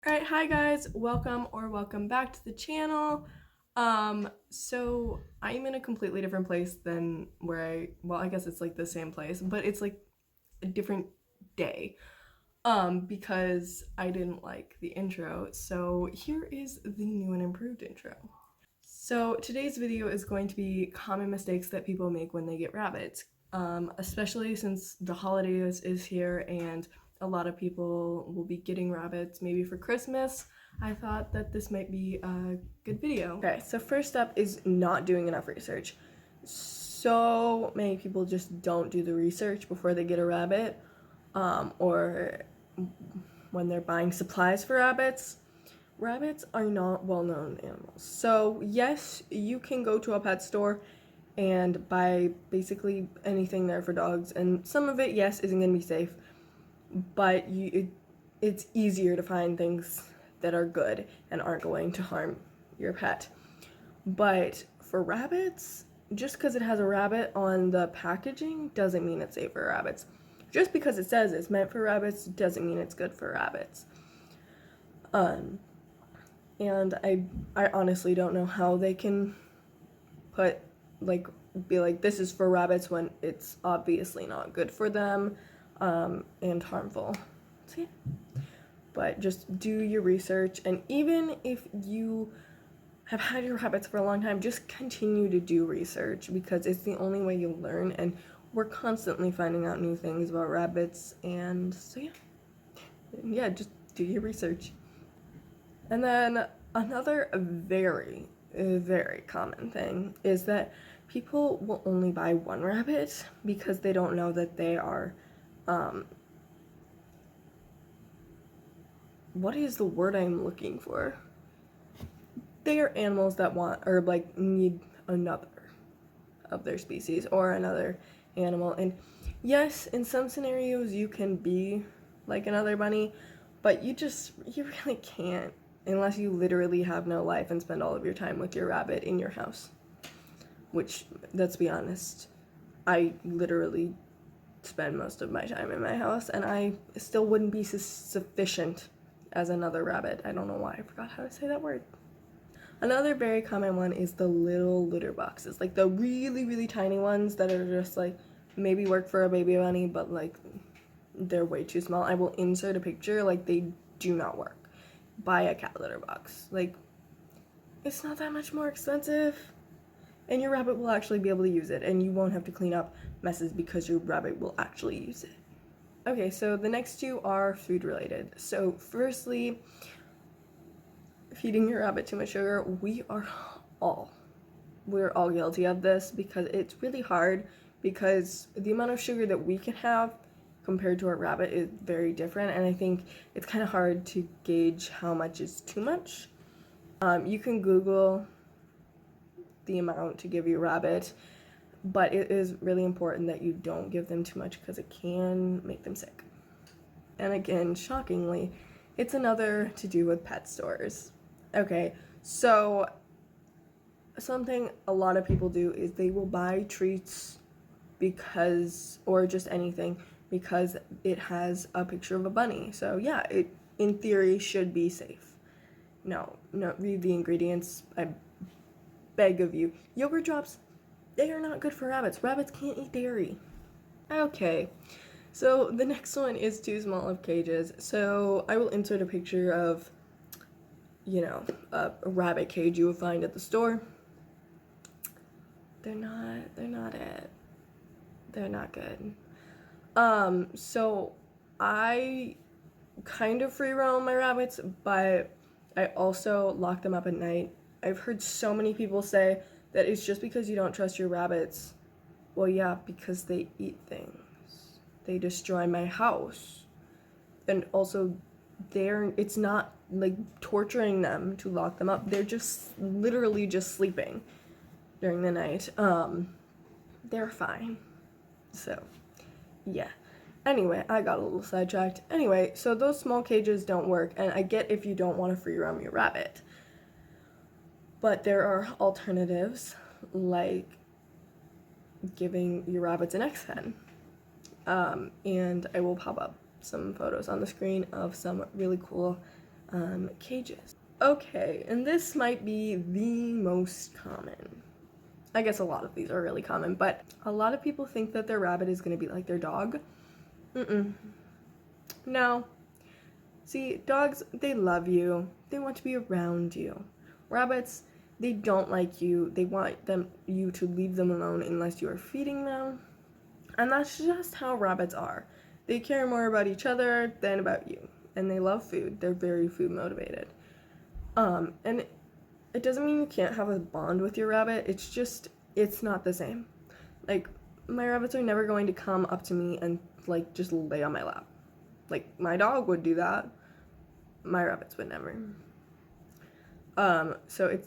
Alright, hi guys, welcome back to the channel. So I'm in a completely different place than I guess it's like the same place, but it's like a different day. Because I didn't like the intro, so here is the new and improved intro. So today's video is going to be common mistakes that people make when they get rabbits, especially since the holidays is here and a lot of people will be getting rabbits maybe for Christmas. I thought that this might be a good video. Okay, so first up is not doing enough research. So many people just don't do the research before they get a rabbit, or when they're buying supplies for rabbits. Rabbits are not well-known animals. So yes, you can go to a pet store and buy basically anything there for dogs, and some of it, yes, isn't going to be safe, but it's easier to find things that are good and aren't going to harm your pet. But for rabbits, just because it has a rabbit on the packaging doesn't mean it's safe for rabbits. Just because it says it's meant for rabbits doesn't mean it's good for rabbits. And I honestly don't know how they can be like, this is for rabbits when it's obviously not good for them, and harmful. So yeah. But just do your research, and even if you have had your rabbits for a long time, just continue to do research because it's the only way you'll learn, and we're constantly finding out new things about rabbits, and so yeah, just do your research. And then another very, very common thing is that people will only buy one rabbit because they don't know that they are, what is the word I'm looking for? They are animals that need another of their species or another animal. And yes, in some scenarios you can be like another bunny, but you really can't unless you literally have no life and spend all of your time with your rabbit in your house. Which, let's be honest, I literally spend most of my time in my house, and I still wouldn't be sufficient as another rabbit. I don't know why I forgot how to say that word. Another very common one is the little litter boxes, like the really, really tiny ones that are just like maybe work for a baby bunny, but like they're way too small. I will insert a picture, like they do not work. Buy a cat litter box. Like, it's not that much more expensive, and your rabbit will actually be able to use it, and you won't have to clean up messes because your rabbit will actually use it. Okay, so the next two are food related. So firstly, feeding your rabbit too much sugar. We're all guilty of this because it's really hard, because the amount of sugar that we can have compared to our rabbit is very different, and I think it's kind of hard to gauge how much is too much. You can Google the amount to give your rabbit, but it is really important that you don't give them too much because it can make them sick. And again, shockingly, it's another to do with pet stores. Okay, so something a lot of people do is they will buy treats or just anything because it has a picture of a bunny. So yeah, it in theory should be safe. No, read the ingredients. I beg of you. Yogurt drops, they are not good for rabbits. Rabbits can't eat dairy. Okay, so the next one is too small of cages. So I will insert a picture of, a rabbit cage you would find at the store. They're not good. So I kind of free roam my rabbits, but I also lock them up at night. I've heard so many people say that it's just because you don't trust your rabbits. Well, yeah, because they eat things. They destroy my house. And also, it's not like torturing them to lock them up. They're just literally just sleeping during the night. They're fine. So, yeah. Anyway, I got a little sidetracked. Anyway, so those small cages don't work, and I get if you don't want to free roam your rabbit. But there are alternatives, like giving your rabbits an X-pen. And I will pop up some photos on the screen of some really cool cages. Okay, and this might be the most common. I guess a lot of these are really common, but a lot of people think that their rabbit is going to be like their dog. No. See, dogs, they love you. They want to be around you. Rabbits, they don't like you. They want you to leave them alone unless you are feeding them. And that's just how rabbits are. They care more about each other than about you. And they love food. They're very food motivated. And it doesn't mean you can't have a bond with your rabbit. It's just, it's not the same. Like, my rabbits are never going to come up to me and, like, just lay on my lap. Like, my dog would do that. My rabbits would never. So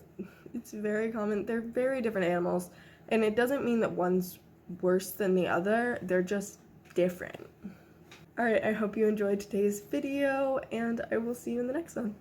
it's very common. They're very different animals. And it doesn't mean that one's worse than the other. They're just different. Alright, I hope you enjoyed today's video, and I will see you in the next one.